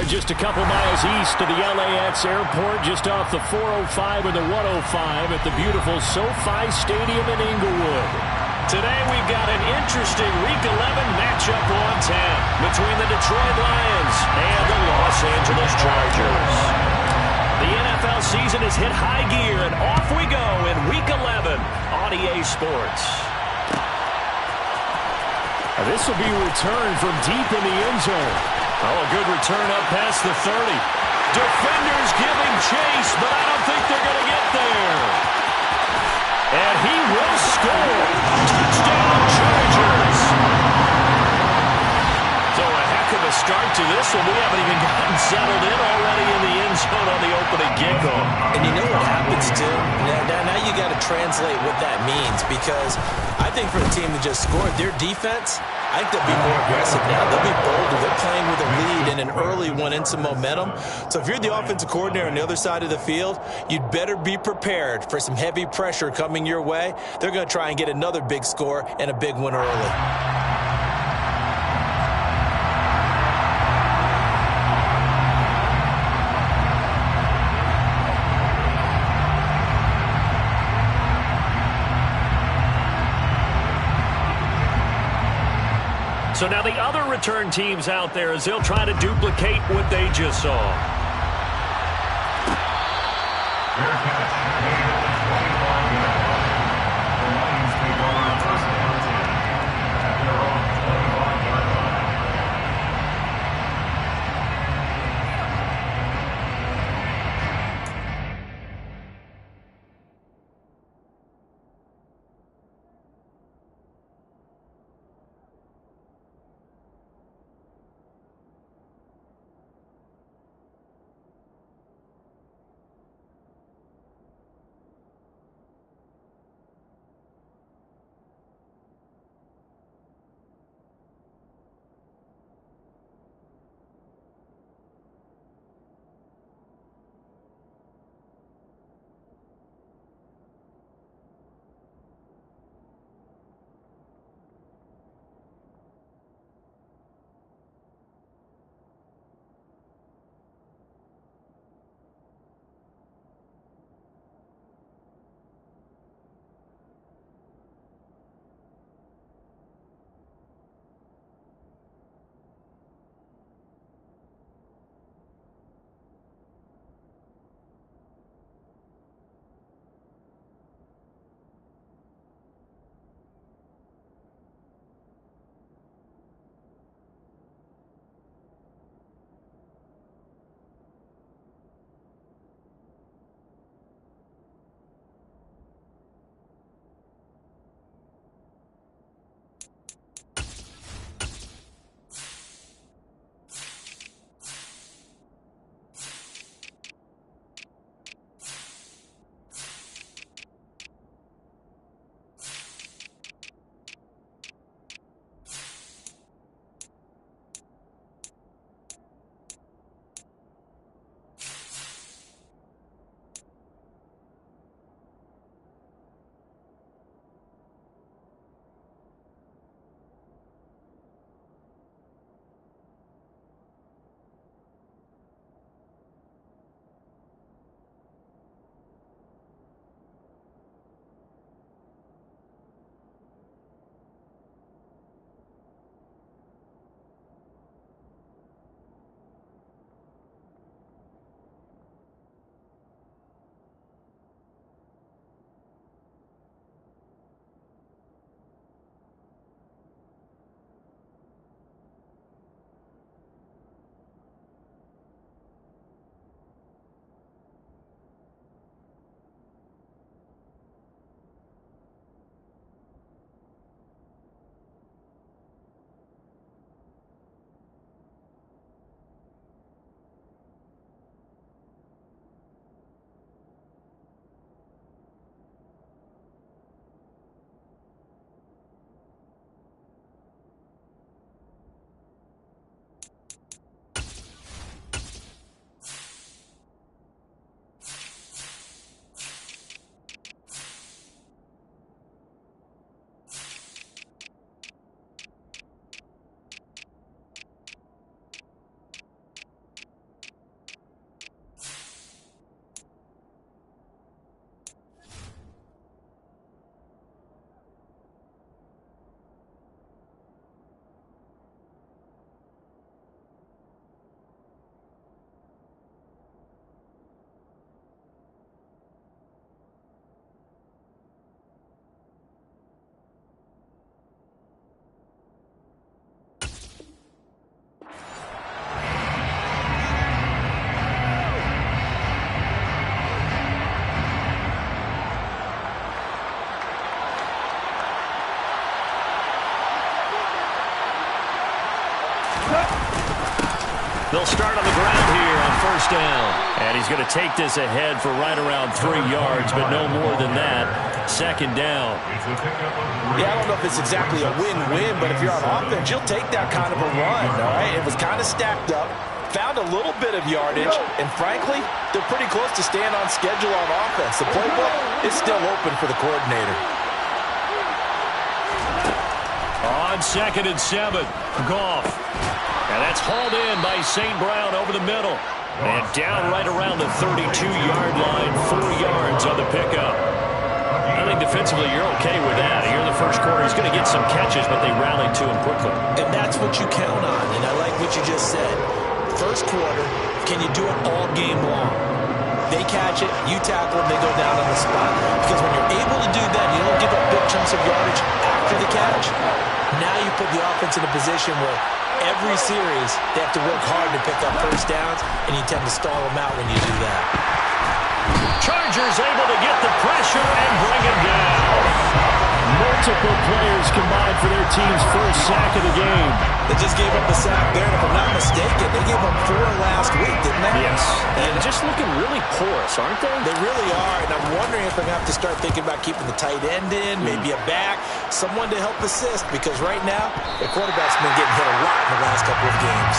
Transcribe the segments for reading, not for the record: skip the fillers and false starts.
just a couple miles east of the LAX airport, just off the 405 or the 105 at the beautiful SoFi Stadium in Inglewood. Today we've got an interesting Week 11 matchup on tap between the Detroit Lions and the Los Angeles Chargers. The NFL season has hit high gear, and off we go in Week 11 on EA Sports. This will be returned from deep in the end zone. Oh, a good return up past the 30. Defenders giving chase, but I don't think they're going to get there. And he will score. Touchdown, Chargers. So a heck of a start to this one. We haven't even gotten settled in already in the end zone on the opening kickoff. And you know what happens, too? Now you got to translate what that means, because I think for the team that just scored, their defense, I think they'll be more aggressive now. They'll be bolder. They're playing with a lead and an early one and some momentum. So if you're the offensive coordinator on the other side of the field, you'd better be prepared for some heavy pressure coming your way. They're going to try and get another big score and a big one early. So now the other return teams out there as they'll try to duplicate what they just saw. They'll start on the ground here on first down. And he's going to take this ahead for right around 3 yards, but no more than that. Second down. Yeah, I don't know if it's exactly a win-win, but if you're on offense, you'll take that kind of a run, all right? It was kind of stacked up, found a little bit of yardage, and frankly, they're pretty close to staying on schedule on offense. The playbook is still open for the coordinator. On 2nd and 7, Goff. And that's hauled in by St. Brown over the middle. And down right around the 32-yard line, 4 yards on the pickup. I think defensively you're okay with that. Here in the first quarter, he's going to get some catches, but they rallied to him quickly. And that's what you count on, and I like what you just said. First quarter, can you do it all game long? They catch it, you tackle them, they go down on the spot. Because when you're able to do that, you don't give up big chunks of yardage after the catch. Now you put the offense in a position where every series they have to work hard to pick up first downs, and you tend to stall them out when you do that. Chargers able to get the pressure and bring him down. Multiple players combined for their team's first sack of the game. They just gave up a sack there, and if I'm not mistaken, they gave up 4 last week, didn't they? Yes, and just looking really porous, aren't they? They really are, and I'm wondering if I'm going to have to start thinking about keeping the tight end in, maybe a back, someone to help assist, because right now, the quarterback's been getting hit a lot in the last couple of games.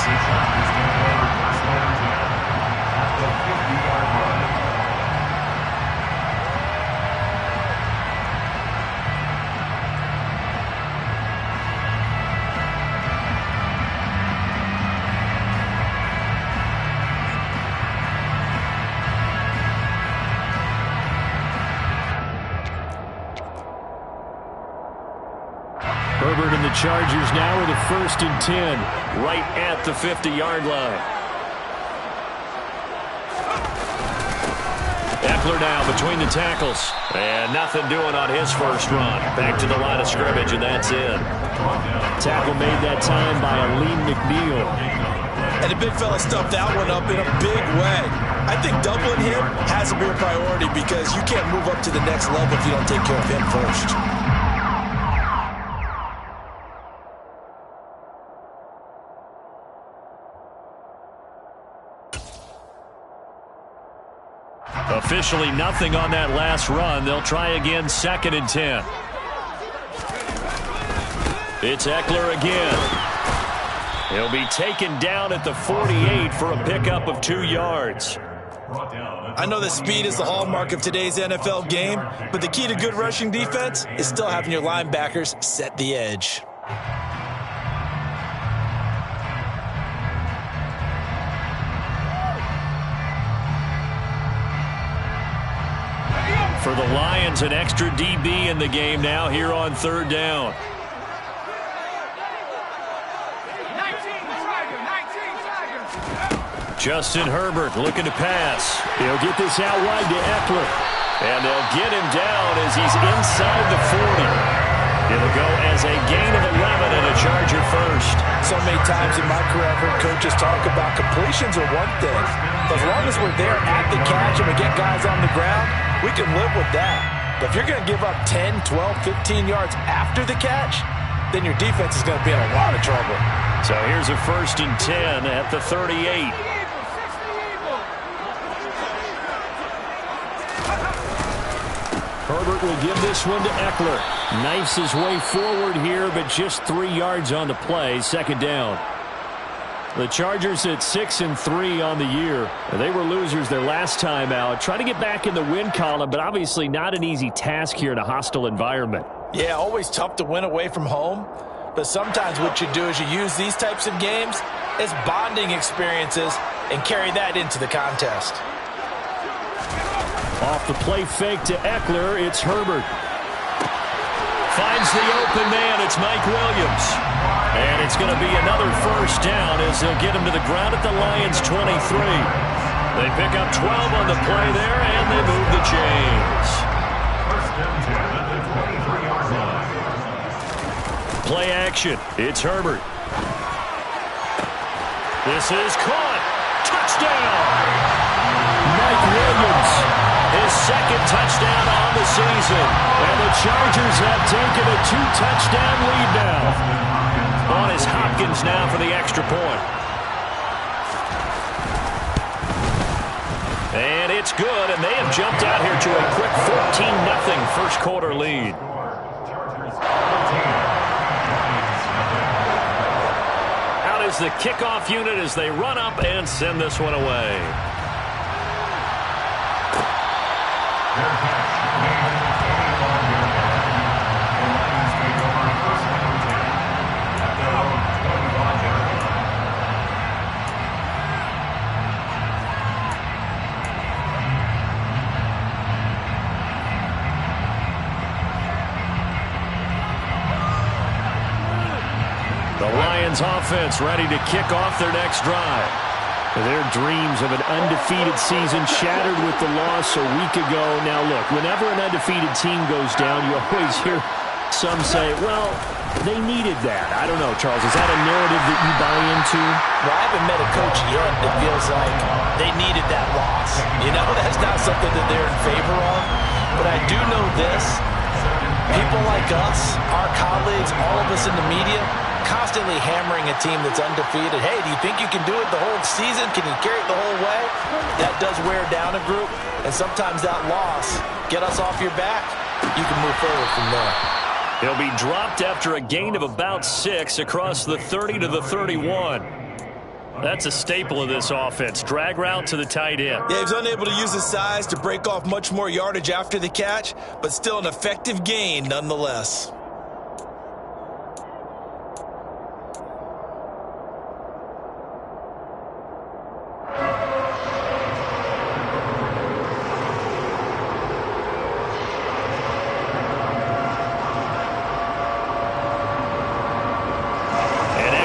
Herbert and the Chargers now with a 1st and 10, right at the 50-yard line. Eckler now between the tackles. And nothing doing on his first run. Back to the line of scrimmage, and that's it. Tackle made that time by Aleem McNeil. And the big fella stuffed that one up in a big way. I think doubling him has to be a priority because you can't move up to the next level if you don't take care of him first. Officially nothing on that last run. They'll try again, 2nd and 10. It's Eckler again. He'll be taken down at the 48 for a pickup of 2 yards. I know that speed is the hallmark of today's NFL game, but the key to good rushing defense is still having your linebackers set the edge. For the Lions, an extra DB in the game now here on 3rd down. Justin Herbert looking to pass. He'll get this out wide to Eckler. And they'll get him down as he's inside the 40. It'll go as a gain of 11 and a Charger first. So many times in my career, I've heard coaches talk about completions are one thing. As long as we're there at the catch and we get guys on the ground, we can live with that. But if you're going to give up 10, 12, 15 yards after the catch, then your defense is going to be in a lot of trouble. So here's a 1st and 10 at the 38. Herbert will give this one to Eckler. Knifes his way forward here, but just 3 yards on the play. 2nd down. The Chargers at 6-3 on the year. They were losers their last time out. Try to get back in the win column, but obviously not an easy task here in a hostile environment. Yeah, always tough to win away from home. But sometimes what you do is you use these types of games as bonding experiences and carry that into the contest. Off the play fake to Eckler, it's Herbert. Finds the open man, it's Mike Williams. And it's going to be another 1st down as they'll get him to the ground at the Lions' 23. They pick up 12 on the play there, and they move the chains. Play action, it's Herbert. This is caught. Touchdown! Mike Williams, his 2nd touchdown on the season. And the Chargers have taken a 2-touchdown lead now. On is Hopkins now for the extra point. And it's good, and they have jumped out here to a quick 14-0 first quarter lead. Out is the kickoff unit as they run up and send this one away. The Lions offense ready to kick off their next drive. Their dreams of an undefeated season shattered with the loss a week ago. Now look, whenever an undefeated team goes down, you always hear some say, well, they needed that. I don't know, Charles, is that a narrative that you buy into? Well, I haven't met a coach yet that feels like they needed that loss. You know, that's not something that they're in favor of. But I do know this. People like us, our colleagues, all of us in the media, constantly hammering a team that's undefeated. Hey, do you think you can do it the whole season? Can you carry it the whole way? That does wear down a group, and sometimes that loss, get us off your back, you can move forward from there. He'll be dropped after a gain of about 6 across the 30 to the 31. That's a staple of this offense. Drag route to the tight end. Yeah, he was unable to use his size to break off much more yardage after the catch, but still an effective gain nonetheless.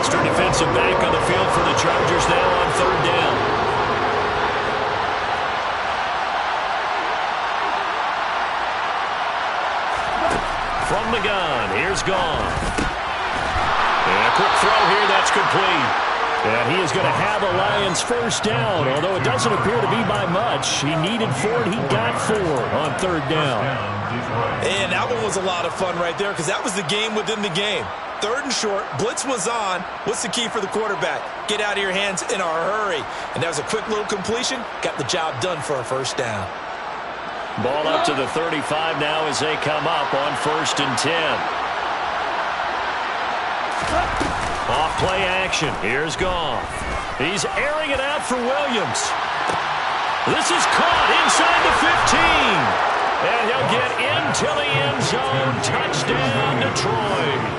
Defensive back on the field for the Chargers now on third down. From the gun, here's Gone. And a quick throw here, that's complete. And he is going to have a Lions first down, although it doesn't appear to be by much. He needed 4, and he got 4 on third down. And that one was a lot of fun right there because that was the game within the game. Third and short, blitz was on. What's the key for the quarterback? Get out of your hands in a hurry. And that was a quick little completion. Got the job done for a first down. Ball up to the 35 now as they come up on 1st and 10. Off play action. Here's Goff. He's airing it out for Williams. This is caught inside the 15. And he'll get into the end zone. Touchdown, Detroit.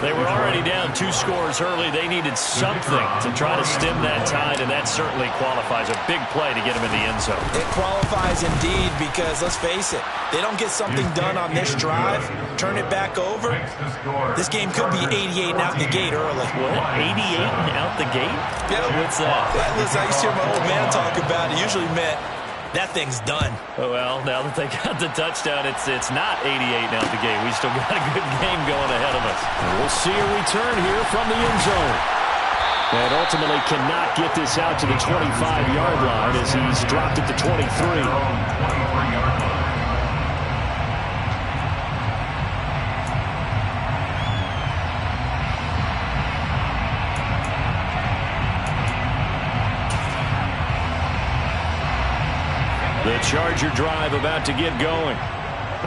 They were already down 2 scores early. They needed something to try to stem that tide, and that certainly qualifies. A big play to get him in the end zone. It qualifies indeed because, let's face it, they don't get something done on this drive, turn it back over, this game could be 88 and out the gate early. What? 88 and out the gate? Yeah. What's that? Listen, I used to hear my old man talk about it. Usually meant that thing's done. Well, now that they got the touchdown, it's not 88 out the game. We still got a good game going ahead of us. And we'll see a return here from the end zone. And ultimately cannot get this out to the 25-yard line as he's dropped at the 23. The Charger drive about to get going.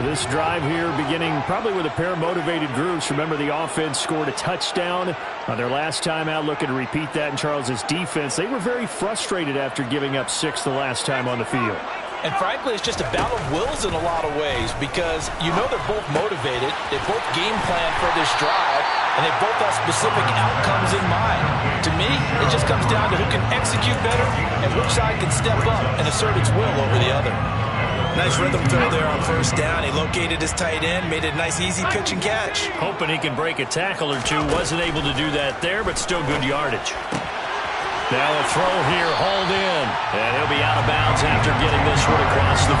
This drive here beginning probably with a pair of motivated groups. Remember, the offense scored a touchdown on their last time out. Looking to repeat that in Charles's defense. They were very frustrated after giving up 6 the last time on the field. And frankly, it's just a battle of wills in a lot of ways because you know they're both motivated. They both game plan for this drive, and they both have specific outcomes in mind. To me, it just comes down to who can execute better and which side can step up and assert its will over the other. Nice rhythm throw there on first down. He located his tight end, made it a nice easy pitch and catch. Hoping he can break a tackle or two. Wasn't able to do that there, but still good yardage. Now a throw here, hauled in. And he'll be out of bounds after getting this one across the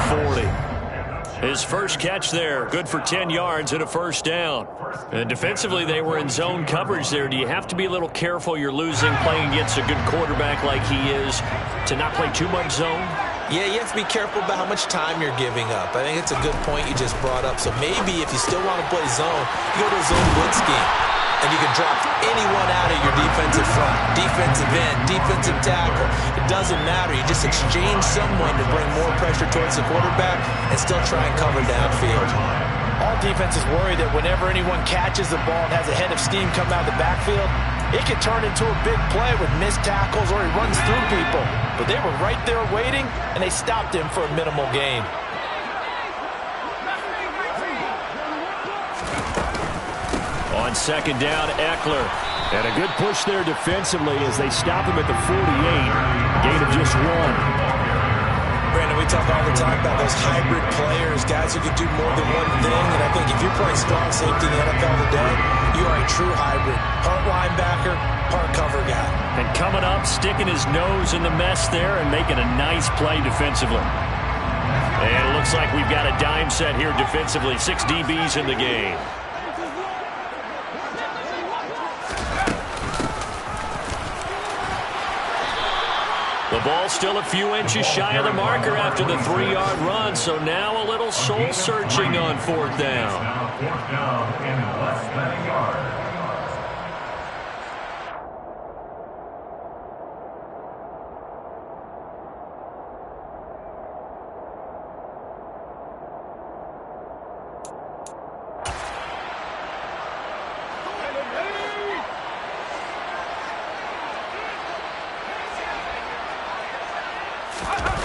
40. His first catch there, good for 10 yards and a first down. And defensively, they were in zone coverage there. Do you have to be a little careful you're losing playing against a good quarterback like he is to not play too much zone? Yeah, you have to be careful about how much time you're giving up. I think it's a good point you just brought up. So maybe if you still want to play zone, you go to a zone blitz scheme. And you can drop anyone out of your defensive front, defensive end, defensive tackle. It doesn't matter. You just exchange someone to bring more pressure towards the quarterback and still try and cover downfield. All defenses worry that whenever anyone catches the ball and has a head of steam come out of the backfield, it can turn into a big play with missed tackles or he runs through people. But they were right there waiting, and they stopped him for a minimal gain. On second down, Eckler. And a good push there defensively as they stop him at the 48. Gain of just 1. Brandon, we talk all the time about those hybrid players, guys who can do more than one thing. And I think if you're playing strong safety in the NFL today, you are a true hybrid. Part linebacker, part cover guy. And coming up, sticking his nose in the mess there and making a nice play defensively. And it looks like we've got a dime set here defensively. 6 DBs in the game. The ball still a few inches shy of the marker after the 3-yard run, so now a little soul-searching on 4th down. 4th down in less than a yard.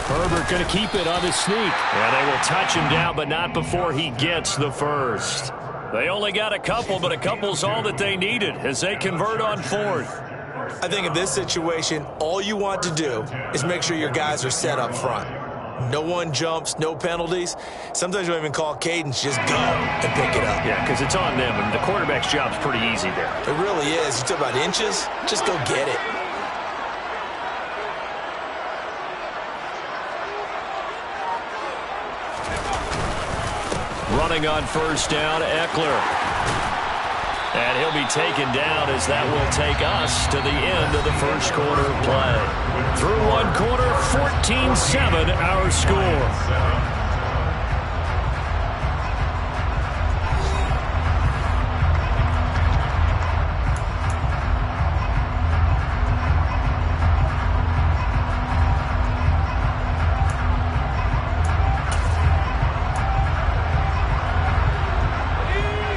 Herbert going to keep it on the sneak. And they will touch him down, but not before he gets the first. They only got a couple, but a couple's all that they needed as they convert on 4th. I think in this situation, all you want to do is make sure your guys are set up front. No one jumps, no penalties. Sometimes you don't even call cadence, just go and pick it up. Yeah, because it's on them, and the quarterback's job's pretty easy there. It really is. You talk about inches, just go get it. Running on 1st down, Eckler. And he'll be taken down as that will take us to the end of the first quarter of play. Through 1 quarter, 14-7 our score.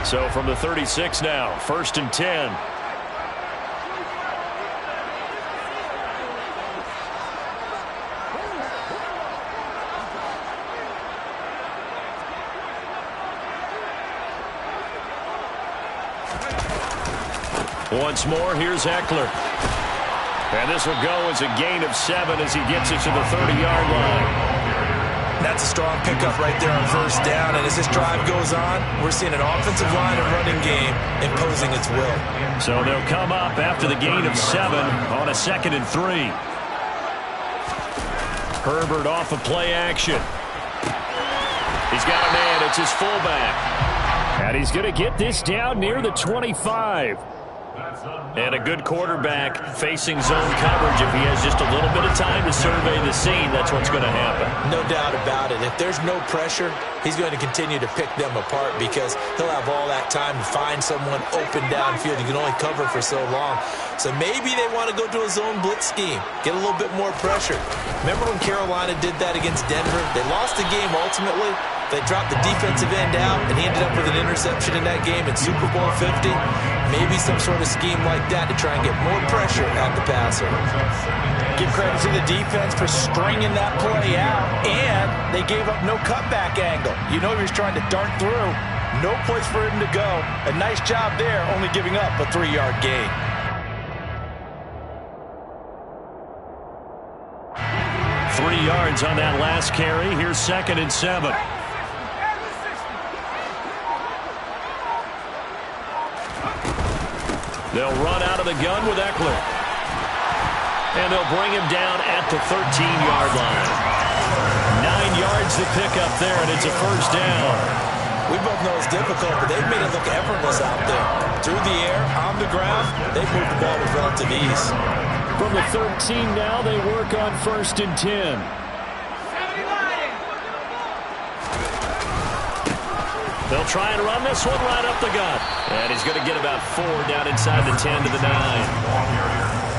So from the 36 now, 1st and 10. Once more, here's Eckler. And this will go as a gain of 7 as he gets it to the 30-yard line. That's a strong pickup right there on 1st down. And as this drive goes on, we're seeing an offensive line and running game imposing its will. So they'll come up after the gain of 7 on a 2nd and 3. Herbert off of play action. He's got a man. It's his fullback. And he's going to get this down near the 25. And a good quarterback facing zone coverage. If he has just a little bit of time to survey the scene, that's what's going to happen. No doubt about it. If there's no pressure, he's going to continue to pick them apart because he'll have all that time to find someone open downfield. You can only cover for so long. So maybe they want to go to a zone blitz scheme, get a little bit more pressure. Remember when Carolina did that against Denver? They lost the game ultimately. They dropped the defensive end out, and he ended up with an interception in that game in Super Bowl 50. Maybe some sort of scheme like that to try and get more pressure at the passer. Give credit to the defense for stringing that play out, and they gave up no cutback angle. You know he was trying to dart through. No place for him to go. A nice job there, only giving up a 3-yard gain. Three yards on that last carry. Here's 2nd and 7. They'll run out of the gun with Eckler. And they'll bring him down at the 13-yard line. 9 yards to pick up there, and it's a 1st down. We both know it's difficult, but they've made it look effortless out there. Through the air, on the ground, they've moved the ball with relative ease. From the 13 now, they work on 1st and 10. They'll try and run this one right up the gut. And he's going to get about 4 down inside the 10 to the 9.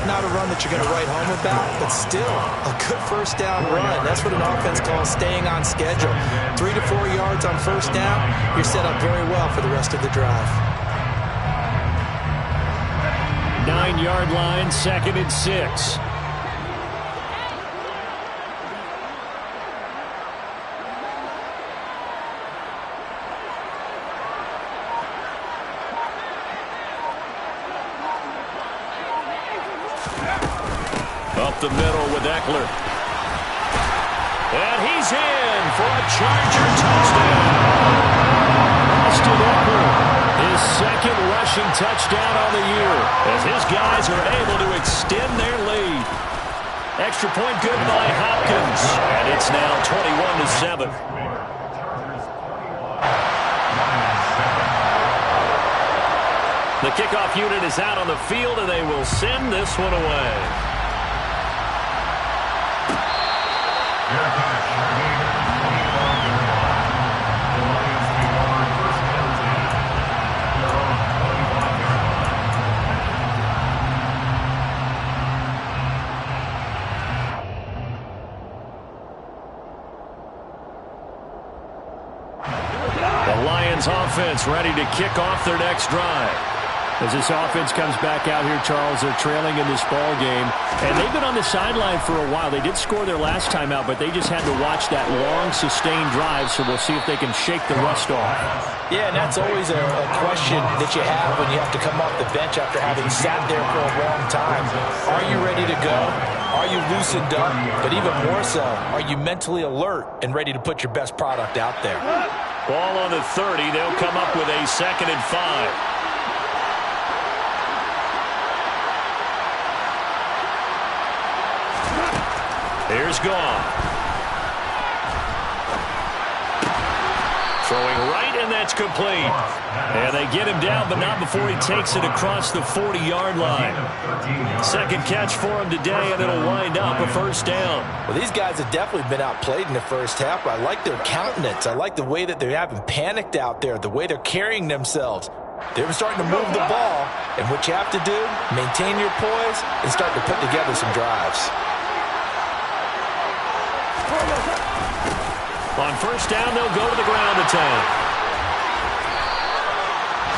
Not a run that you're going to write home about, but still a good first down run. That's what an offense calls staying on schedule. 3 to 4 yards on first down, you're set up very well for the rest of the drive. 9-yard line, 2nd and 6. Up the middle with Eckler. And he's in for a Charger touchdown. Austin Eckler, his 2nd rushing touchdown on the year, as his guys are able to extend their lead. Extra point good by Hopkins, and it's now 21-7. The kickoff unit is out on the field, and they will send this one away. The Lions offense ready to kick off their next drive. As this offense comes back out here, Charles, they're trailing in this ball game. And they've been on the sideline for a while. They did score their last time out, but they just had to watch that long, sustained drive, so we'll see if they can shake the rust off. Yeah, and that's always a question that you have when you have to come off the bench after having sat there for a long time. Are you ready to go? Are you loosened up? But even more so, are you mentally alert and ready to put your best product out there? Ball on the 30. They'll come up with a 2nd and 5. Here's Gone. Throwing right, and that's complete. And they get him down, but not before he takes it across the 40-yard line. 2nd catch for him today, and it'll wind up a first down. Well, these guys have definitely been outplayed in the first half. I like their countenance. I like the way that they haven't panicked out there, the way they're carrying themselves. They're starting to move the ball, and what you have to do, maintain your poise and start to put together some drives. On first down, they'll go to the ground attack.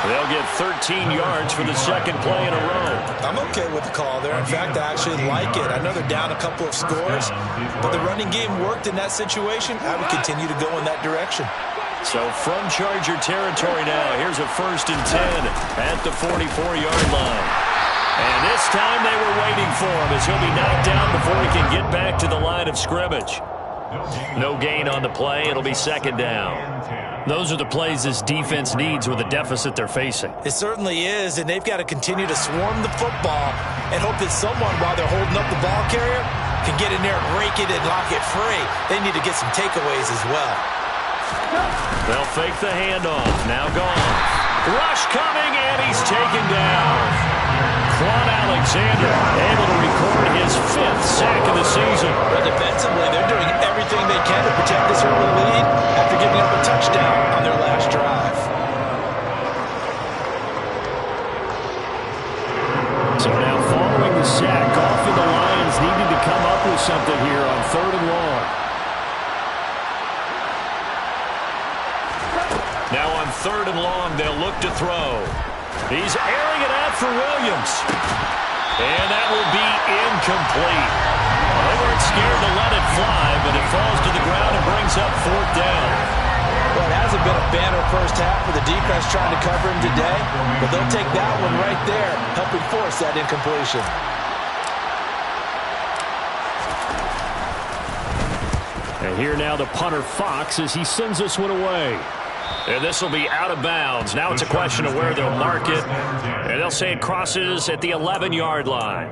They'll get 13 yards for the 2nd play in a row. I'm okay with the call there. In fact, I actually like it. I know they're down a couple of scores, but the running game worked in that situation. I would continue to go in that direction. So from Charger territory now, here's a 1st and 10 at the 44-yard line. And this time they were waiting for him as he'll be knocked down before he can get back to the line of scrimmage. No gain on the play. It'll be 2nd down. Those are the plays this defense needs with the deficit they're facing. It certainly is, and they've got to continue to swarm the football and hope that someone, while they're holding up the ball carrier, can get in there and rake it and lock it free. They need to get some takeaways as well. They'll fake the handoff. Now Gone. Rush coming, and he's taken down. Quan Alexander able to record his 5th sack of the season. But defensively, they're doing everything they can to protect this early lead after giving up a touchdown on their last drive. So now following the sack, Goff and the Lions needing to come up with something here on 3rd and long. Now on 3rd and long, they'll look to throw. He's airing it out for Williams. And that will be incomplete. They weren't scared to let it fly, but it falls to the ground and brings up 4th down. Well, it hasn't been a banner first half for the defense trying to cover him today, but they'll take that one right there, helping force that incompletion. And here now the punter Fox as he sends this one away. And this will be out of bounds. Now it's a question of where they'll mark it. And they'll say it crosses at the 11-yard line.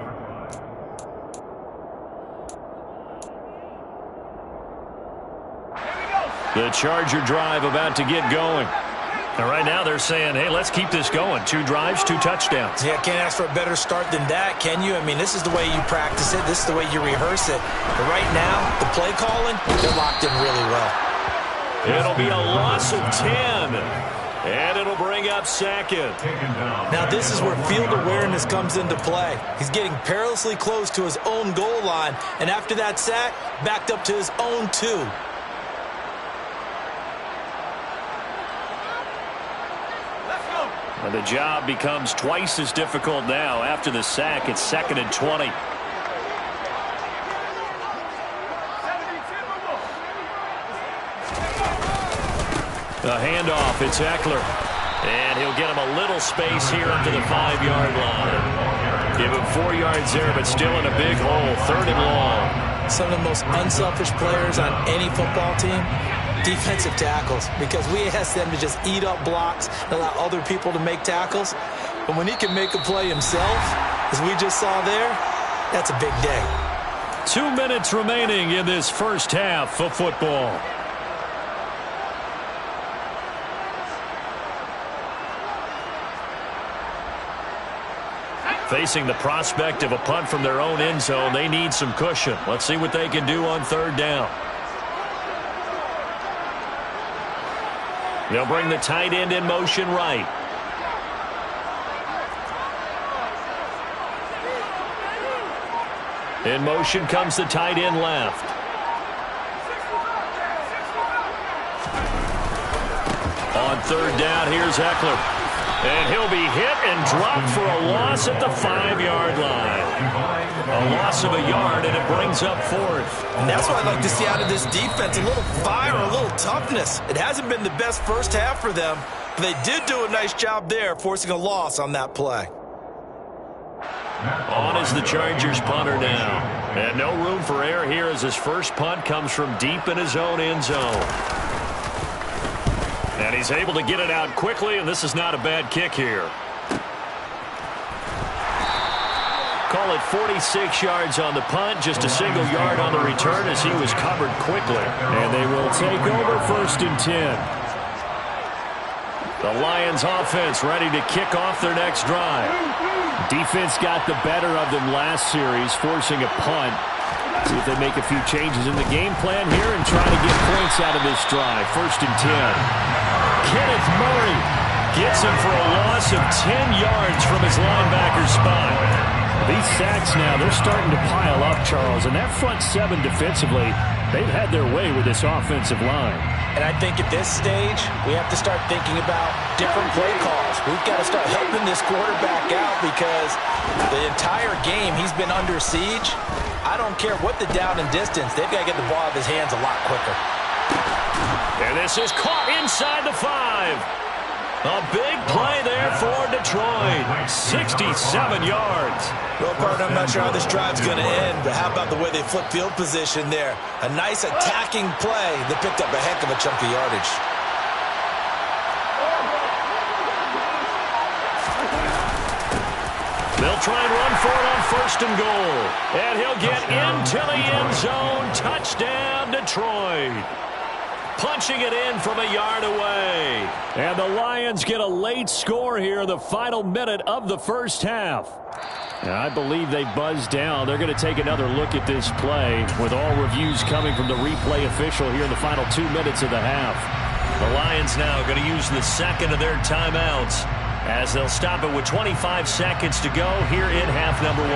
The Charger drive about to get going. And right now they're saying, hey, let's keep this going. 2 drives, 2 touchdowns. Yeah, can't ask for a better start than that, can you? I mean, this is the way you practice it. This is the way you rehearse it. But right now, the play calling, they're locked in really well. It'll be a loss of 10. And it'll bring up second. Now this is where field awareness comes into play. He's getting perilously close to his own goal line, and after that sack, backed up to his own 2. And the job becomes twice as difficult now. After the sack, it's 2nd and 20. The handoff, it's Eckler. And he'll get him a little space here up to the 5-yard line. Give him 4 yards there, but still in a big hole. 3rd and long. Some of the most unselfish players on any football team, defensive tackles, because we ask them to just eat up blocks and allow other people to make tackles. But when he can make a play himself, as we just saw there, that's a big day. 2 minutes remaining in this first half of football. Facing the prospect of a punt from their own end zone, they need some cushion. Let's see what they can do on 3rd down. They'll bring the tight end in motion right. In motion comes the tight end left. On 3rd down, here's Eckler. And he'll be hit and dropped for a loss at the 5-yard line. A loss of a yard, and it brings up 4th. And that's what I'd like to see out of this defense. A little fire, a little toughness. It hasn't been the best first half for them, but they did do a nice job there, forcing a loss on that play. On is the Chargers punter now. And no room for error here as his first punt comes from deep in his own end zone. And he's able to get it out quickly, and this is not a bad kick here. Call it 46 yards on the punt, just a single yard on the return as he was covered quickly. And they will take over 1st and 10. The Lions offense ready to kick off their next drive. Defense got the better of them last series, forcing a punt. See if they make a few changes in the game plan here and try to get points out of this drive. 1st and 10. Kenneth Murray gets him for a loss of 10 yards from his linebacker spot. These sacks now, they're starting to pile up, Charles, and that front 7 defensively, they've had their way with this offensive line. And I think at this stage, we have to start thinking about different play calls. We've got to start helping this quarterback out because the entire game he's been under siege. I don't care what the down and distance, they've got to get the ball out of his hands a lot quicker. And this is caught inside the 5. A big play there for Detroit. 67 yards. Well, partner, I'm not sure how this drive's going to end, but how about the way they flip field position there? A nice attacking play that picked up a heck of a chunk of yardage. They'll try and run for it on 1st and goal. And he'll get into the end zone. Touchdown, Detroit. Punching it in from a yard away. And the Lions get a late score here in the final minute of the first half. And I believe they buzzed down. They're going to take another look at this play with all reviews coming from the replay official here in the final 2 minutes of the half. The Lions now going to use the second of their timeouts as they'll stop it with 25 seconds to go here in half number 1.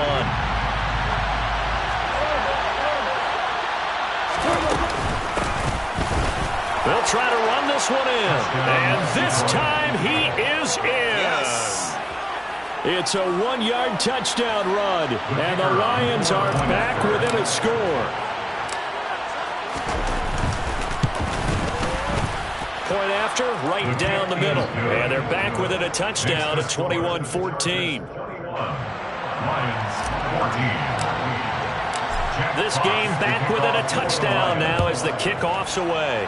They'll try to run this one in. And this time he is in. Yes. It's a 1-yard touchdown run. And the Lions are back within a score. Point after, right down the middle. And they're back within a touchdown at 21-14. This game back within a touchdown now as the kickoff's away.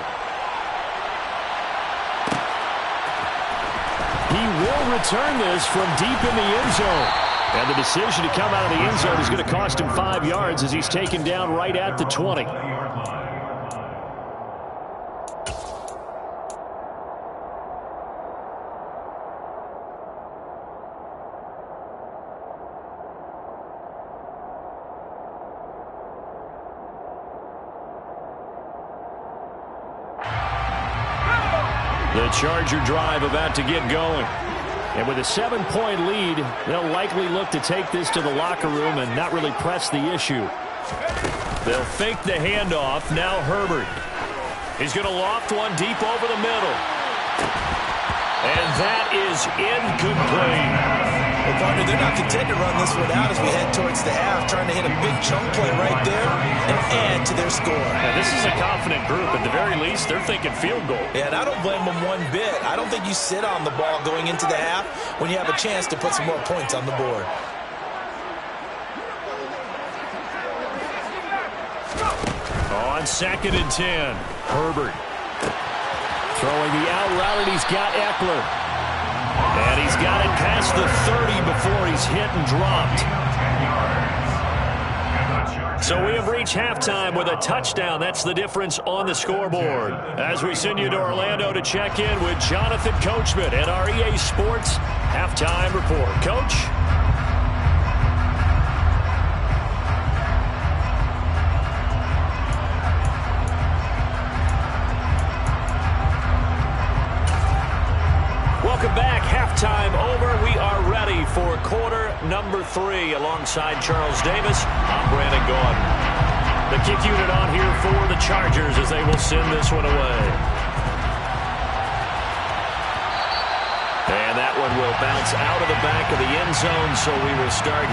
He will return this from deep in the end zone. And the decision to come out of the end zone is going to cost him 5 yards as he's taken down right at the 20. The Charger drive about to get going. And with a 7-point lead, they'll likely look to take this to the locker room and not really press the issue. They'll fake the handoff. Now Herbert. He's going to loft one deep over the middle. And that is incomplete. Well, partner, they're not content to run this one out as we head towards the half, trying to hit a big chunk play right there and add to their score. Now, this is a confident group. At the very least, they're thinking field goal. Yeah, and I don't blame them one bit. I don't think you sit on the ball going into the half when you have a chance to put some more points on the board. On 2nd and 10, Herbert. Throwing the out route, and he's got Eckler. And he's got it past the 30 before he's hit and dropped. So we have reached halftime with a touchdown. That's the difference on the scoreboard. As we send you to Orlando to check in with Jonathan Coachman at our EA Sports Halftime Report. Coach? Welcome back. Halftime over. We are ready for quarter number 3 alongside Charles Davis. I'm Brandon Gaudin. The kick unit on here for the Chargers as they will send this one away. And that one will bounce out of the back of the end zone, so we will start.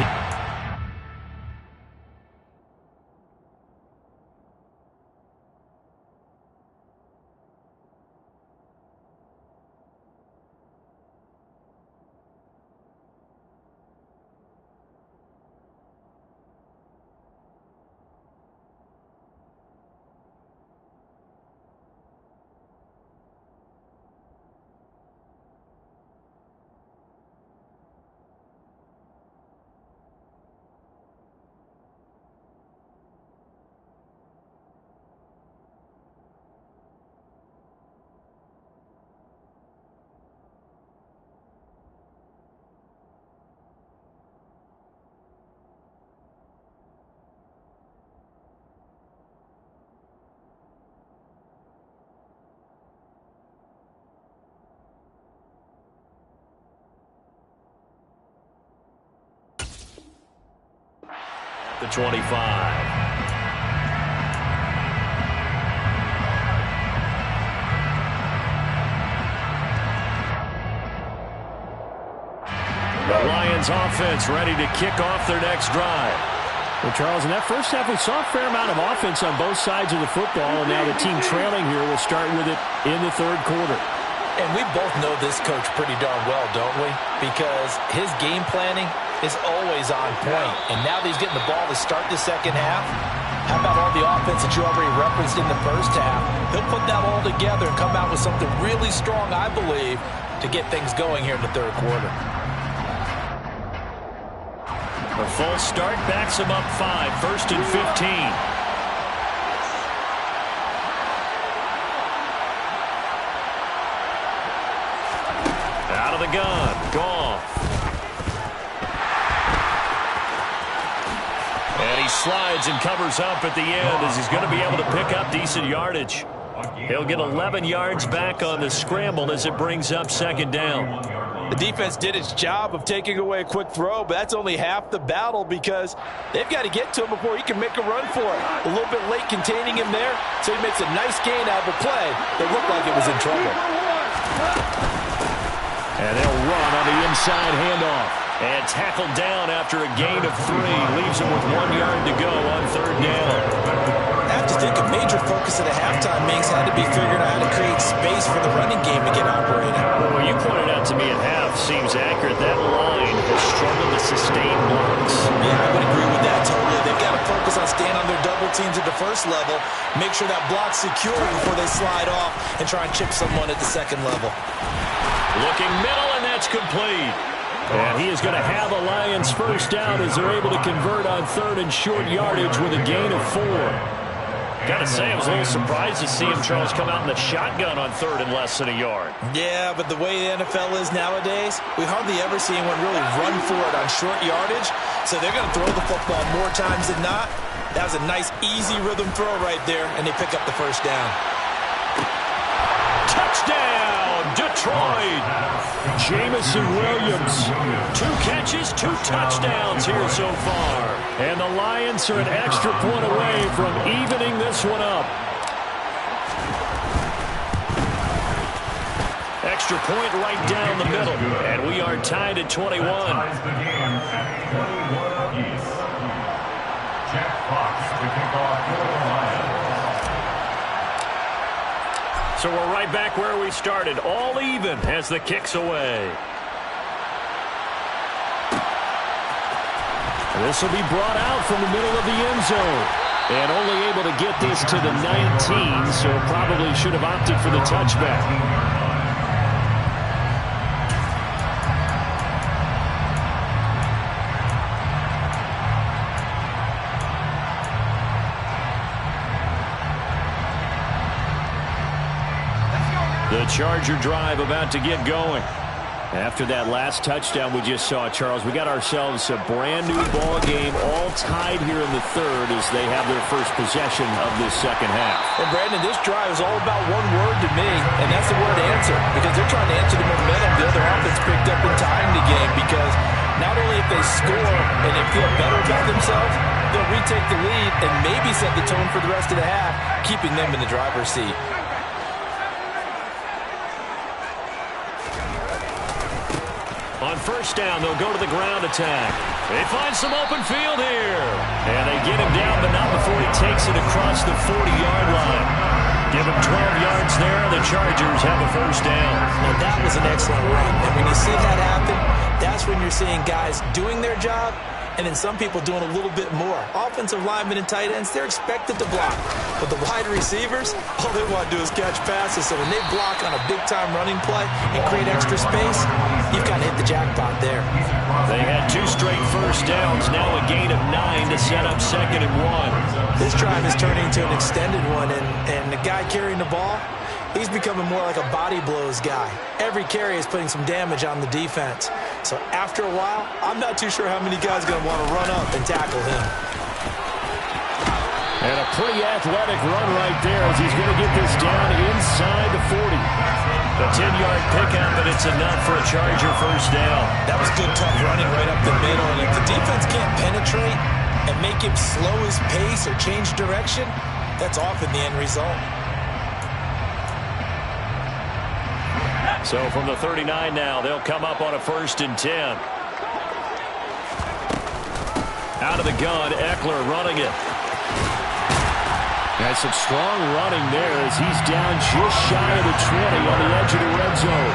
The 25. The Lions offense ready to kick off their next drive. Well, Charles, in that first half, we saw a fair amount of offense on both sides of the football, and now the team trailing here will start with it in the third quarter. And we both know this coach pretty darn well, don't we? Because his game planning is always on point. And now that he's getting the ball to start the second half, how about all the offense that you already referenced in the first half? He'll put that all together and come out with something really strong, I believe, to get things going here in the third quarter. The full start backs him up 5, 1st and 15. Out of the gun, Goff. And he slides and covers up at the end as he's going to be able to pick up decent yardage. He'll get 11 yards back on the scramble as it brings up 2nd down. The defense did its job of taking away a quick throw, but that's only half the battle because they've got to get to him before he can make a run for it. A little bit late containing him there, so he makes a nice gain out of a play that looked like it was in trouble. And they'll run on the inside handoff. And tackled down after a gain of 3. Leaves him with 1 yard to go on 3rd down. I have to think a major focus at a halftime means had to be figuring out how to create space for the running game to get operating. Well, what you pointed out to me at half seems accurate. That line has struggled to sustain blocks. Yeah, I would agree with that totally. They've got to focus on staying on their double teams at the first level, make sure that block's secure before they slide off and try and chip someone at the second level. Looking middle, and that's complete. And he is going to have a Lions first down as they're able to convert on 3rd and short yardage with a gain of 4. Got to say, I was a little surprised to see him, Charles, come out in the shotgun on 3rd and less than a yard. Yeah, but the way the NFL is nowadays, we hardly ever see anyone really run for it on short yardage. So they're going to throw the football more times than not. That was a nice, easy rhythm throw right there, and they pick up the first down. Touchdown, destroyed. Jamison Williams, 2 catches, 2 touchdowns here so far. And the Lions are an extra point away from evening this one up. Extra point right down the middle. And we are tied at 21. Ties the game at 21 apiece. Jack Fox to kick off for the Lions. So we're right back where we started, all even as the kick's away. This will be brought out from the middle of the end zone. And only able to get this to the 19, so probably should have opted for the touchback. The Charger drive about to get going. After that last touchdown we just saw, Charles, we got ourselves a brand new ball game, all tied here in the third as they have their first possession of this second half. And Brandon, this drive is all about one word to me, and that's the word answer, because they're trying to answer the momentum the other offense picked up in tying the game, because not only if they score and they feel better about themselves, they'll retake the lead and maybe set the tone for the rest of the half, keeping them in the driver's seat. On first down, they'll go to the ground attack. They find some open field here. And they get him down, but not before he takes it across the 40-yard line. Give him 12 yards there. The Chargers have a first down. Now, that was an excellent run. And when you see that happen, that's when you're seeing guys doing their job and then some people doing a little bit more. Offensive linemen and tight ends, they're expected to block. But the wide receivers, all they want to do is catch passes. So when they block on a big-time running play and create extra space, you've got to hit the jackpot there. They had 2 straight first downs, now a gain of 9 to set up 2nd and 1. This drive is turning into an extended one, and the guy carrying the ball, he's becoming more like a body blows guy. Every carry is putting some damage on the defense. So after a while, I'm not too sure how many guys are going to want to run up and tackle him. And a pretty athletic run right there as he's going to get this down inside the 40. The 10-yard pickup, and it's enough for a Charger first down. That was good, tough running right up the middle. And if the defense can't penetrate and make him slow his pace or change direction, that's often the end result. So from the 39 now, they'll come up on a 1st and 10. Out of the gun, Eckler running it. Has some strong running there as he's down just shy of the 20 on the edge of the red zone.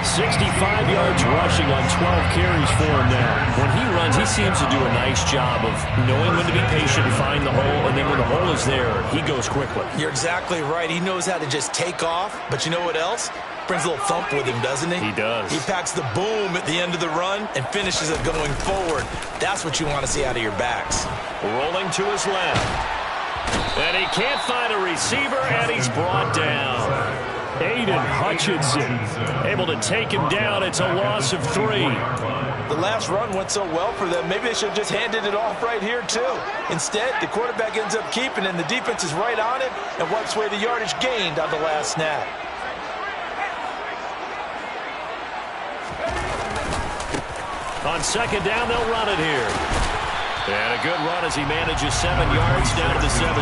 65 yards rushing on 12 carries for him now. When he runs, he seems to do a nice job of knowing when to be patient and find the hole, and then when the hole is there, he goes quickly. You're exactly right. He knows how to just take off, but you know what else? Brings a little thump with him, doesn't he? He does. He packs the boom at the end of the run and finishes it going forward. That's what you want to see out of your backs. Rolling to his left. And he can't find a receiver, and he's brought down. Aiden Hutchinson able to take him down. It's a loss of 3. The last run went so well for them. Maybe they should have just handed it off right here, too. Instead, the quarterback ends up keeping it, and the defense is right on it and wipes away the yardage gained on the last snap. On 2nd down, they'll run it here. And a good run as he manages 7 yards down to the 17.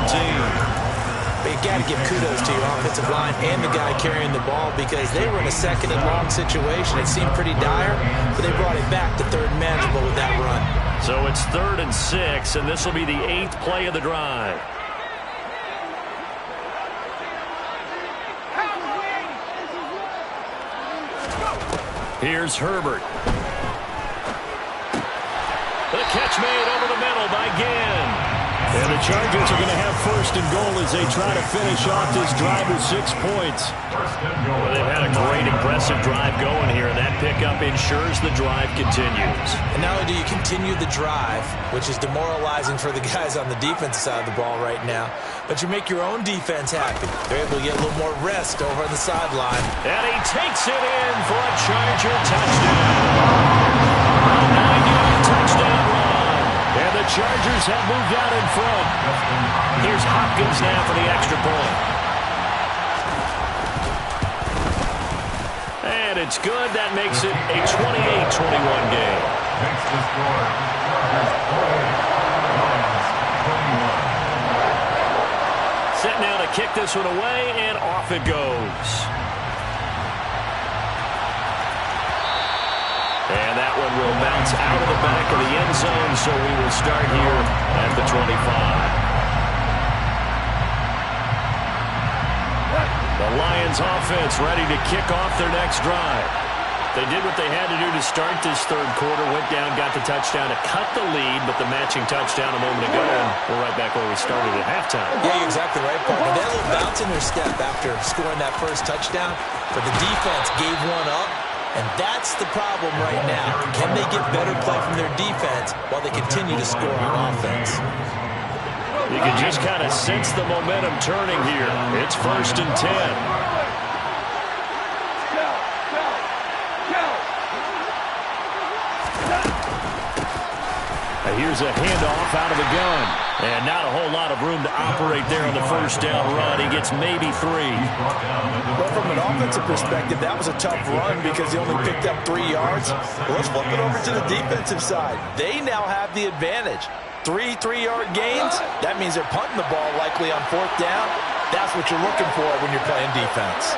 But you got to give kudos to your offensive line and the guy carrying the ball because they were in a 2nd and long situation. It seemed pretty dire, but they brought it back to 3rd and manageable with that run. So it's 3rd and 6, and this will be the 8th play of the drive. Here's Herbert. The catch made over the middle by Gann. And the Chargers are going to have 1st and goal as they try to finish off this drive with 6 points. Well, they've had a great, impressive drive going here, and that pickup ensures the drive continues. And not only do you continue the drive, which is demoralizing for the guys on the defensive side of the ball right now, but you make your own defense happy. They're able to get a little more rest over on the sideline. And he takes it in for a Charger touchdown. A 9-yard touchdown run. And the Chargers have moved out in front. Here's Hopkins now for the extra point. And it's good. That makes it a 28-21 game. Makes the score. Chargers 48, Lions 21. Set now to kick this one away, and off it goes. And that one will bounce out of the back of the end zone, so we will start here at the 25. The Lions offense ready to kick off their next drive. They did what they had to do to start this third quarter, went down, got the touchdown to cut the lead, but the matching touchdown a moment ago, and we're right back where we started at halftime. Yeah, you're exactly right, partner. They had a little bounce in their step after scoring that first touchdown, but the defense gave one up, and that's the problem right now. Can they get better play from their defense while they continue to score on offense? You can just kind of sense the momentum turning here. It's 1st and 10. Here's a handoff out of the gun. And not a whole lot of room to operate there on the first down run. He gets maybe 3. Well, from an offensive perspective, that was a tough run because he only picked up 3 yards. Well, let's flip it over to the defensive side. They now have the advantage. 3 3-yard gains, that means they're punting the ball likely on 4th down. That's what you're looking for when you're playing defense.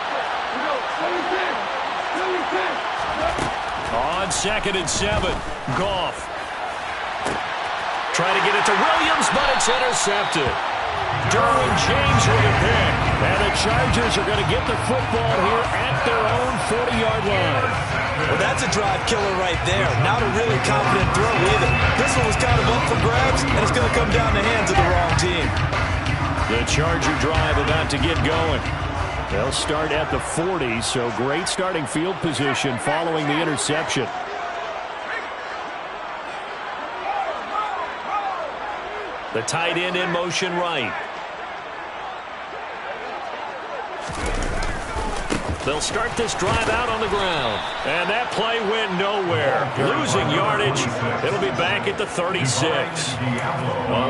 On 2nd and 7, Goff. Trying to get it to Williams, but it's intercepted. Derwin James with a pick. And the Chargers are going to get the football here at their own 40-yard line. Well, that's a drive killer right there. Not a really confident throw either. This one was kind of up for grabs, and it's going to come down the hands of the wrong team. The Charger drive about to get going. They'll start at the 40, so great starting field position following the interception. The tight end in motion right. They'll start this drive out on the ground. And that play went nowhere. Losing yardage. It'll be back at the 36. A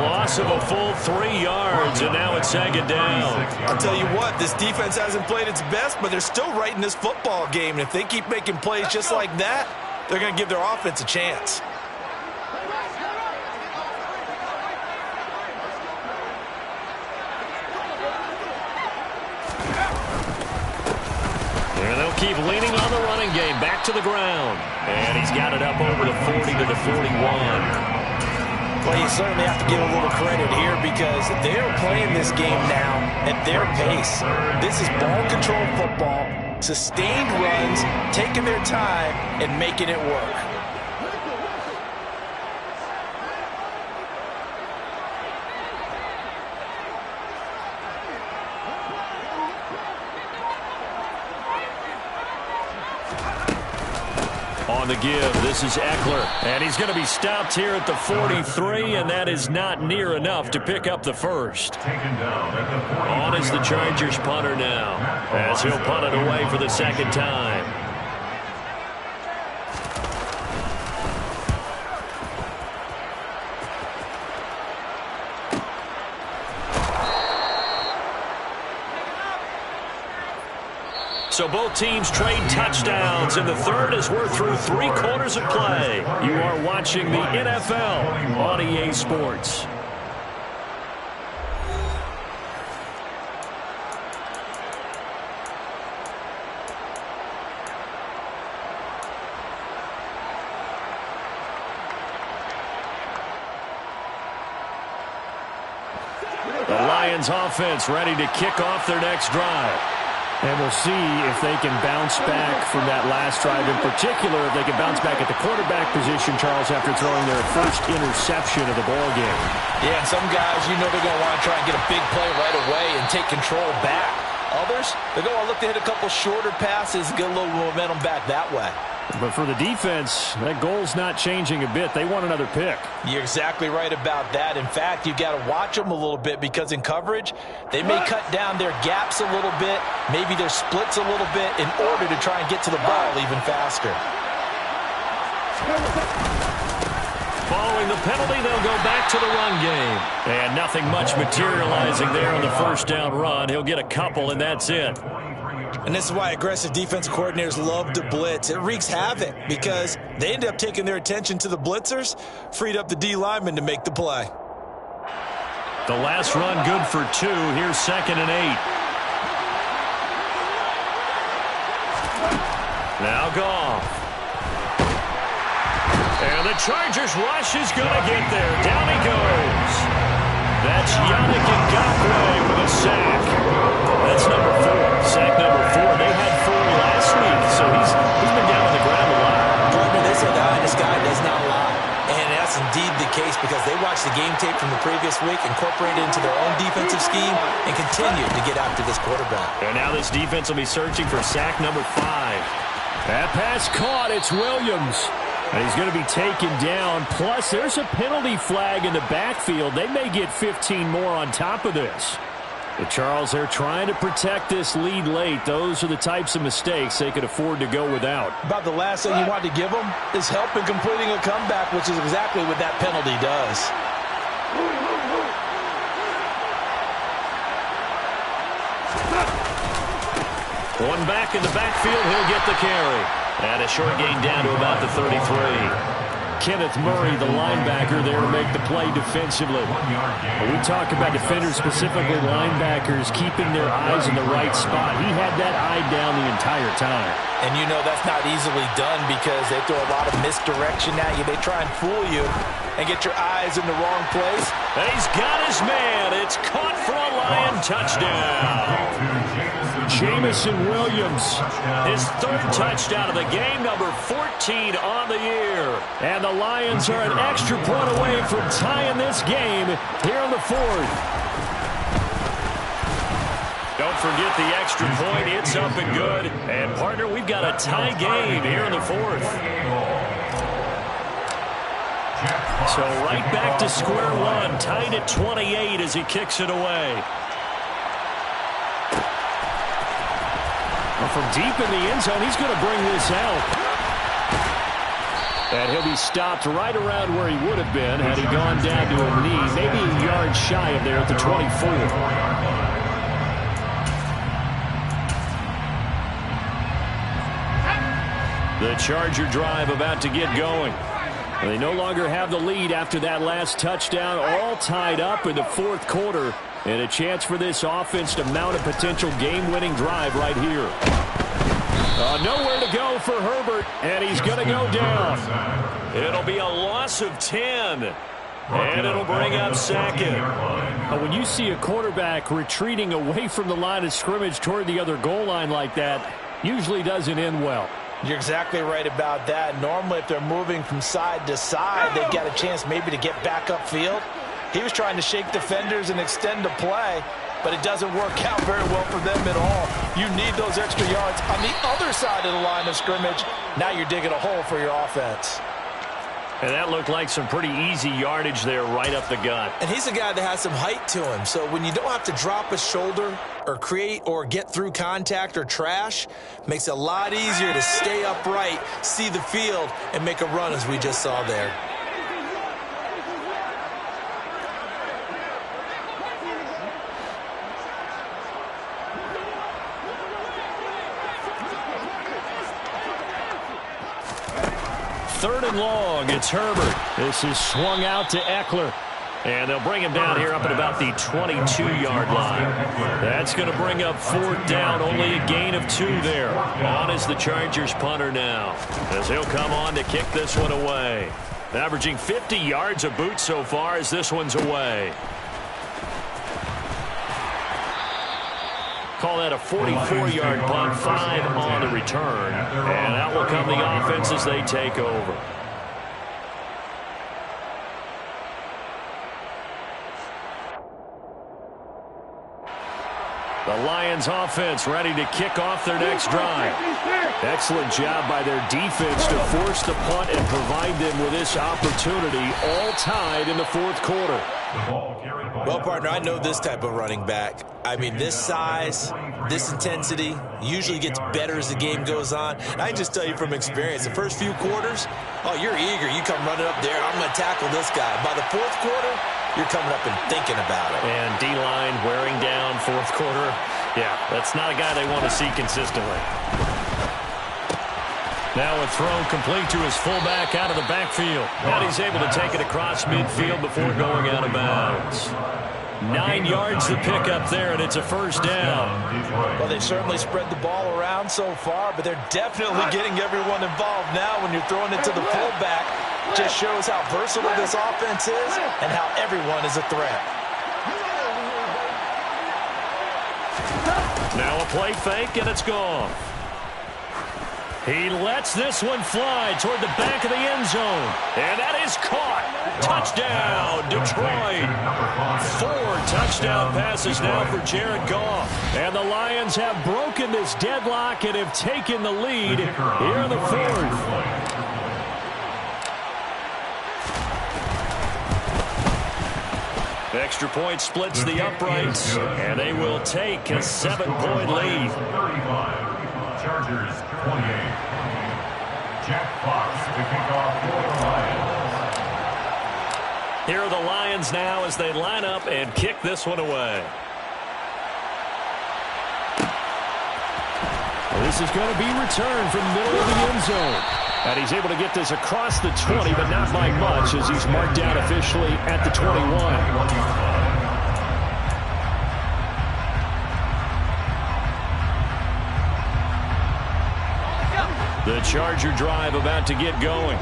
loss of a full 3 yards, and now it's 2nd down. I'll tell you what, this defense hasn't played its best, but they're still right in this football game. And if they keep making plays just like that, they're going to give their offense a chance. And they'll keep leaning on the running game. Back to the ground. And he's got it up over the 40 to the 41. Well, you certainly have to give a little credit here because they're playing this game now at their pace. This is ball control football, sustained runs, taking their time, and making it work. On the give, this is Eckler. And he's going to be stopped here at the 43, and that is not near enough to pick up the first. On is the Chargers punter now, as he'll punt it away for the 2nd time. So both teams trade touchdowns in the third as we're through 3 quarters of play. You are watching the NFL on EA Sports. The Lions offense ready to kick off their next drive. And we'll see if they can bounce back from that last drive. In particular, if they can bounce back at the quarterback position, Charles, after throwing their first interception of the ball game. Yeah, and some guys, you know they're going to want to try and get a big play right away and take control back. Others, they're going to look to hit a couple shorter passes, get a little momentum back that way. But for the defense, that goal's not changing a bit. They want another pick. You're exactly right about that. In fact, you've got to watch them a little bit because in coverage, they may cut down their gaps a little bit, maybe their splits a little bit in order to try and get to the ball even faster. Ball Following the penalty, they'll go back to the run game. And nothing much materializing there on the first down run. He'll get a couple, and that's it. And this is why aggressive defensive coordinators love to blitz. It wreaks havoc because they end up taking their attention to the blitzers, freed up the D lineman to make the play. The last run good for 2. Here's 2nd and 8. Now Goff. And the Chargers rush is going to get there. Down he goes. That's Yannick Ngakoue with a sack. That's number 4. Sack number 4. They had 4 last week, so he's been down on the ground a lot. Partner, they say this guy does not lie. And that's indeed the case because they watched the game tape from the previous week, incorporated it into their own defensive scheme, and continue to get after this quarterback. And now this defense will be searching for sack number 5. That pass caught. It's Williams. And he's going to be taken down. Plus, there's a penalty flag in the backfield. They may get 15 more on top of this. The Charles, they're trying to protect this lead late. Those are the types of mistakes they could afford to go without. About the last thing you want to give them is help in completing a comeback, which is exactly what that penalty does. One back in the backfield, he'll get the carry. And a short gain down to about the 33. Kenneth Murray, the linebacker there, make the play defensively. When we talk about defenders, specifically linebackers, keeping their eyes in the right spot. He had that eye down the entire time. And you know that's not easily done because they throw a lot of misdirection at you. They try and fool you and get your eyes in the wrong place. And he's got his man. It's caught for a Lion touchdown. Jamison Williams, his 3rd touchdown of the game, number 14 on the year. And the Lions are an extra point away from tying this game here in the 4th. Don't forget the extra point. It's up and good. And, partner, we've got a tie game here in the 4th. So right back to square one, tied at 28 as he kicks it away. From deep in the end zone, he's going to bring this out. And he'll be stopped right around where he would have been had he gone down to a knee, maybe a yard shy of there at the 24. The Charger drive about to get going. They no longer have the lead after that last touchdown, all tied up in the 4th quarter. And a chance for this offense to mount a potential game-winning drive right here. Nowhere to go for Herbert, and he's going to go down. It'll be a loss of 10, and it'll bring up 2nd. When you see a quarterback retreating away from the line of scrimmage toward the other goal line like that, usually doesn't end well. You're exactly right about that. Normally, if they're moving from side to side, they've got a chance maybe to get back upfield. He was trying to shake defenders and extend the play, but it doesn't work out very well for them at all. You need those extra yards on the other side of the line of scrimmage. Now you're digging a hole for your offense. And that looked like some pretty easy yardage there right up the gut. And he's a guy that has some height to him. So when you don't have to drop a shoulder or create or get through contact or trash, makes it a lot easier to stay upright, see the field, and make a run as we just saw there. Third and long, it's Herbert. This is swung out to Eckler. And they'll bring him down here up at about the 22-yard line. That's going to bring up 4th down, only a gain of 2 there. On is the Chargers punter now, as he'll come on to kick this one away. Averaging 50 yards a boot so far as this one's away. Call that a 44-yard punt, 5 on the return. And out will come the offense as they take over. The Lions offense ready to kick off their next drive. Excellent job by their defense to force the punt and provide them with this opportunity, all tied in the fourth quarter. Well, partner, I know this type of running back. I mean, this size, this intensity usually gets better as the game goes on. And I can just tell you from experience, the first few quarters, oh, you're eager. You come running up there, I'm going to tackle this guy. By the fourth quarter, you're coming up and thinking about it. And D-line wearing down fourth quarter. Yeah, that's not a guy they want to see consistently. Now a throw complete to his fullback out of the backfield. And he's able to take it across midfield before going out of bounds. 9 yards to pick up there, and it's a first down. Well, they've certainly spread the ball around so far, but they're definitely getting everyone involved now when you're throwing it to the fullback. Just shows how versatile this offense is and how everyone is a threat. Now a play fake, and it's gone. He lets this one fly toward the back of the end zone. And that is caught. Touchdown, Detroit. 4 touchdown passes now for Jared Goff. And the Lions have broken this deadlock and have taken the lead here in the fourth. Extra point splits the uprights, and they will take a 7-point lead. Chargers 28. Jack Fox to kick off for the Lions. Here are the Lions now as they line up and kick this one away. This is going to be returned from the middle of the end zone. And he's able to get this across the 20, but not by much as he's marked down officially at the 21. The Charger drive about to get going.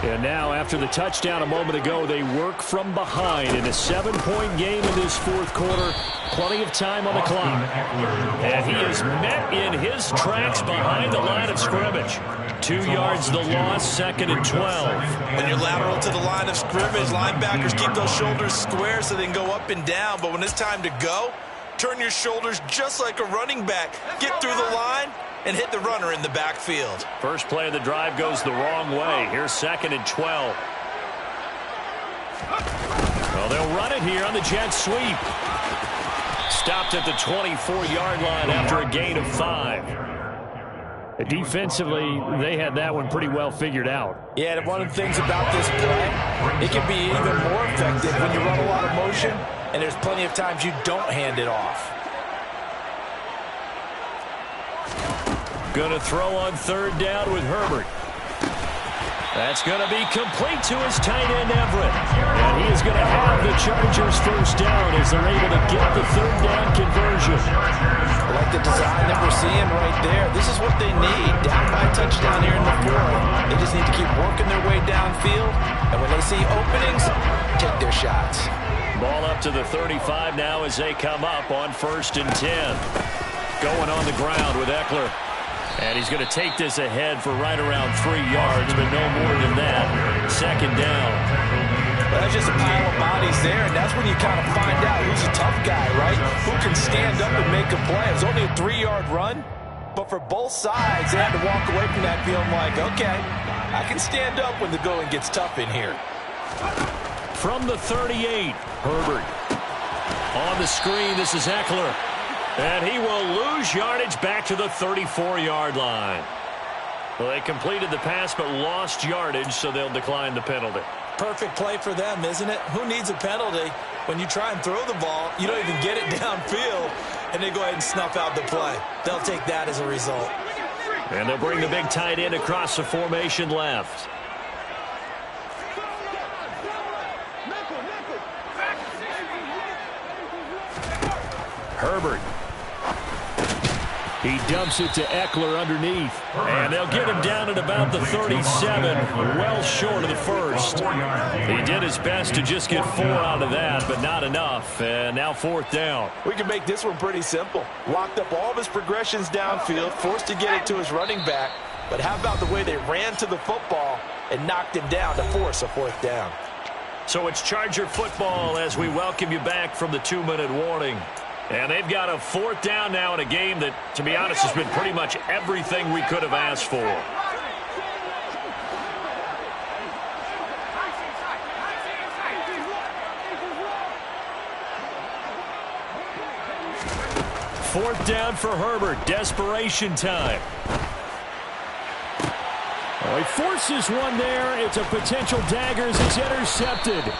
And now, after the touchdown a moment ago, they work from behind in a 7-point game in this fourth quarter. Plenty of time on the clock. And he is met in his tracks behind the line of scrimmage. 2 yards the loss, 2nd and 12. When you're lateral to the line of scrimmage, linebackers keep those shoulders square so they can go up and down. But when it's time to go, turn your shoulders just like a running back. Get through the line and hit the runner in the backfield. First play of the drive goes the wrong way. Here's 2nd and 12. Well, they'll run it here on the jet sweep. Stopped at the 24-yard line after a gain of 5. Defensively, they had that one pretty well figured out. Yeah, and one of the things about this play, it can be even more effective when you run a lot of motion, and there's plenty of times you don't hand it off. Going to throw on 3rd down with Herbert. That's going to be complete to his tight end, Everett. And he is going to have the Chargers first down as they're able to get the 3rd down conversion. I like the design that we're seeing right there. This is what they need. Down by a touchdown here in the fourth. They just need to keep working their way downfield. And when they see openings, take their shots. Ball up to the 35 now as they come up on 1st and 10. Going on the ground with Eckler. And he's going to take this ahead for right around 3 yards, but no more than that. 2nd down. Well, that's just a pile of bodies there, and that's when you kind of find out who's a tough guy, right? Who can stand up and make a play. It was only a 3-yard run, but for both sides, they had to walk away from that feeling like, okay, I can stand up when the going gets tough in here. From the 38, Herbert. On the screen, this is Eckler. And he will lose yardage back to the 34-yard line. Well, they completed the pass but lost yardage, so they'll decline the penalty. Perfect play for them, isn't it? Who needs a penalty? When you try and throw the ball, you don't even get it downfield, and they go ahead and snuff out the play. They'll take that as a result. And they'll bring the big tight end across the formation left. Herbert. He dumps it to Eckler underneath. And they'll get him down at about the 37, well short of the first. He did his best to just get 4 out of that, but not enough. And now 4th down. We can make this one pretty simple. Locked up all of his progressions downfield, forced to get it to his running back. But how about the way they ran to the football and knocked him down to force a 4th down? So it's Charger football as we welcome you back from the 2-minute warning. And they've got a 4th down now in a game that, to be honest, has been pretty much everything we could have asked for. Fourth down for Herbert. Desperation time. Oh, he forces one there. It's a potential dagger as it's intercepted.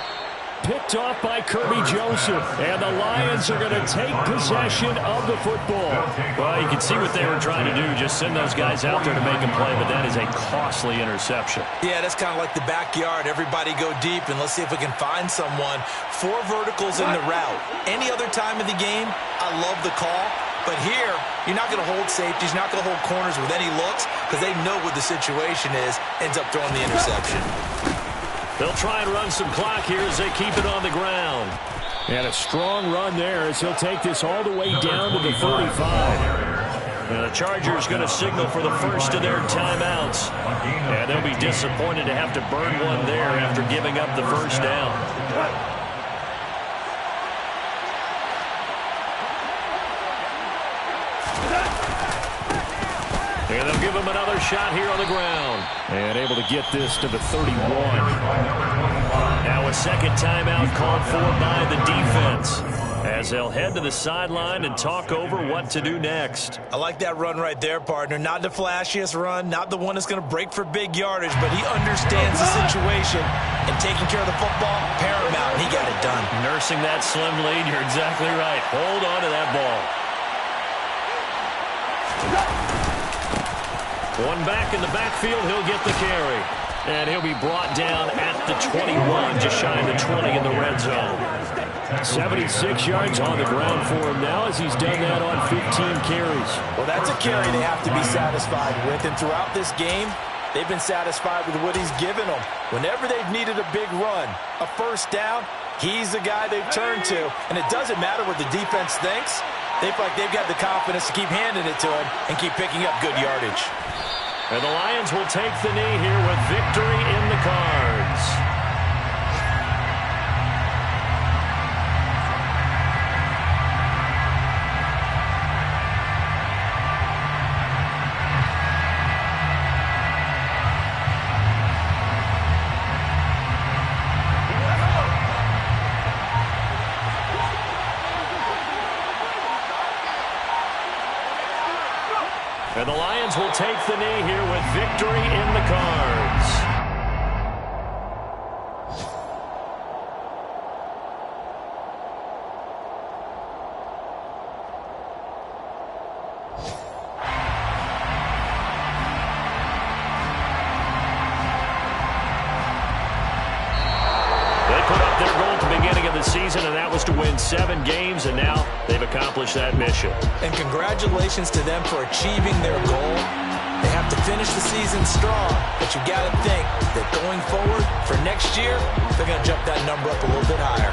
Picked off by Kirby Joseph. And the Lions are going to take possession of the football. Well, you can see what they were trying to do. Just send those guys out there to make a play, but that is a costly interception. Yeah, that's kind of like the backyard. Everybody go deep, and let's see if we can find someone. 4 verticals in the route. Any other time of the game, I love the call. But here, you're not going to hold safeties, you're not going to hold corners with any looks because they know what the situation is, ends up throwing the interception. They'll try and run some clock here as they keep it on the ground. And a strong run there as he'll take this all the way down to the 35. And the Chargers going to signal for the first of their timeouts. And they'll be disappointed to have to burn one there after giving up the first down. And they'll give him another shot here on the ground. And able to get this to the 31. Now a second timeout called for by the defense as they'll head to the sideline and talk over what to do next. I like that run right there, partner. Not the flashiest run, not the one that's going to break for big yardage, but he understands the situation, and taking care of the football, paramount, and he got it done. Nursing that slim lead, you're exactly right. Hold on to that ball. One back in the backfield, he'll get the carry. And he'll be brought down at the 21, just shy of the 20 in the red zone. 76 yards on the ground for him now as he's done that on 15 carries. Well, that's a carry they have to be satisfied with. And throughout this game, they've been satisfied with what he's given them. Whenever they've needed a big run, a first down, he's the guy they've turned to. And it doesn't matter what the defense thinks. They feel like they've got the confidence to keep handing it to him and keep picking up good yardage. And the Lions will take the knee here with victory in the cards. And the Lions will take the knee here with victory in the cards. They put up their goal at the beginning of the season, and that was to win 7 games, and now they've accomplished that mission. And congratulations to them for achieving their goal. They have to finish the season strong, but you got to think that going forward for next year, they're going to jump that number up a little bit higher.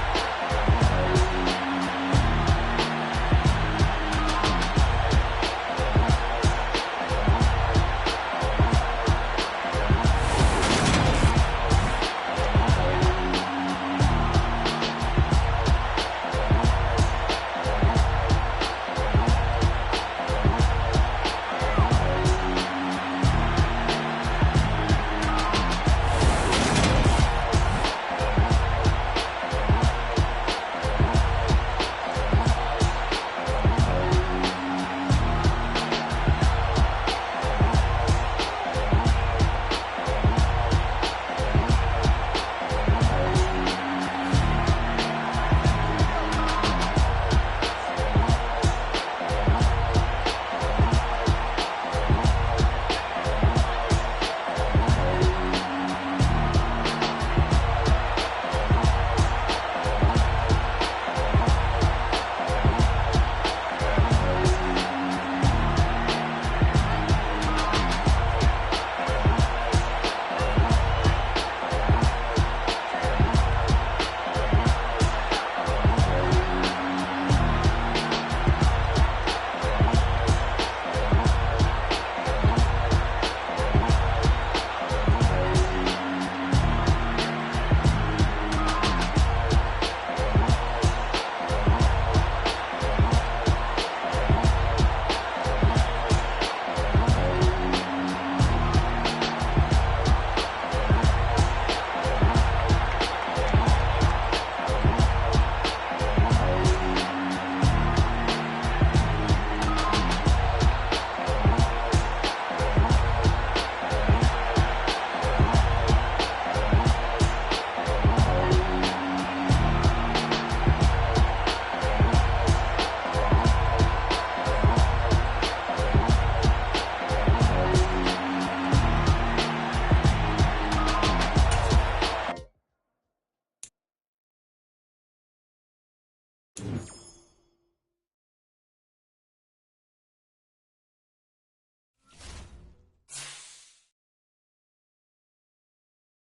Fox.